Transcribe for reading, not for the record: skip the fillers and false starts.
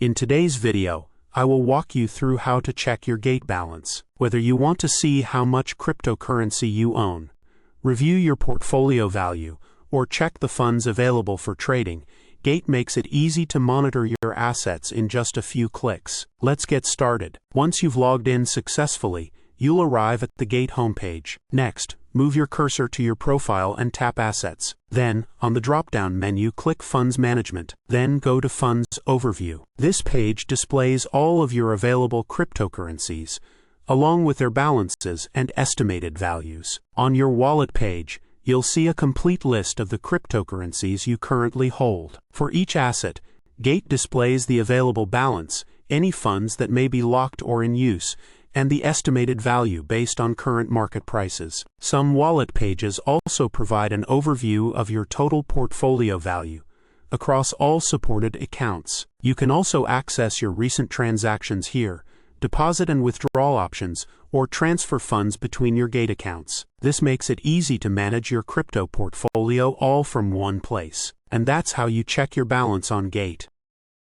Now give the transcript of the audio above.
In today's video, I will walk you through how to check your Gate balance. Whether you want to see how much cryptocurrency you own, review your portfolio value, or check the funds available for trading, Gate makes it easy to monitor your assets in just a few clicks. Let's get started. Once you've logged in successfully, you'll arrive at the Gate homepage. Next, move your cursor to your profile and tap Assets. Then, on the drop-down menu, click Funds Management. Then go to Funds Overview. This page displays all of your available cryptocurrencies, along with their balances and estimated values. On your wallet page, you'll see a complete list of the cryptocurrencies you currently hold. For each asset, Gate displays the available balance, any funds that may be locked or in use, and the estimated value based on current market prices. Some wallet pages also provide an overview of your total portfolio value across all supported accounts. You can also access your recent transactions here, deposit and withdrawal options, or transfer funds between your Gate accounts. This makes it easy to manage your crypto portfolio all from one place. And that's how you check your balance on Gate.